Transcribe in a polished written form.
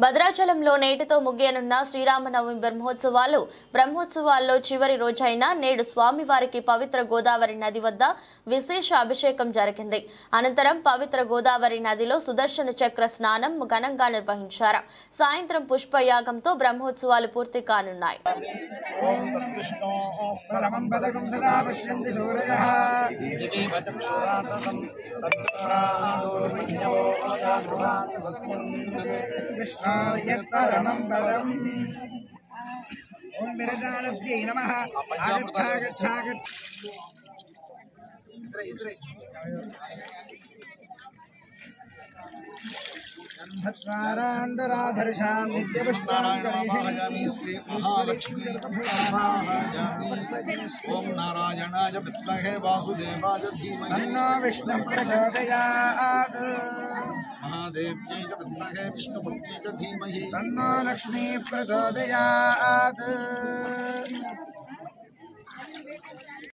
భద్రాచలంలో నేటితో ముగియనున్న శ్రీరామనవమి బ్రహ్మోత్సవాల్లో చివరి రోజైన నేడు స్వామివారికి పవిత్ర గోదావరి నది వద్ద విశేష అభిషేకం జరిగింది. అనంతరం పవిత్ర గోదావరి నదిలో సుదర్శన చక్ర స్నానం ఘనంగా నిర్వహించారు. సాయంత్రం పుష్పయాగంతో బ్రహ్మోత్సవాలు పూర్తి కానున్నాయి. ओम विरजानस्यै नमः आगच्छागच्छागच्छ गन्धद्वारान्तराधर्षां नित्यपुष्पाणि श्री महालक्ष्मी ओम नारायणाय विद्महे वासुदेवाय धीमहि तन्नो विष्णुः प्रचोदयात् महादेव्यै च विद्महे विष्णुपत्न्यै च धीमहि तन्नो लक्ष्मीः प्रचोदयात्।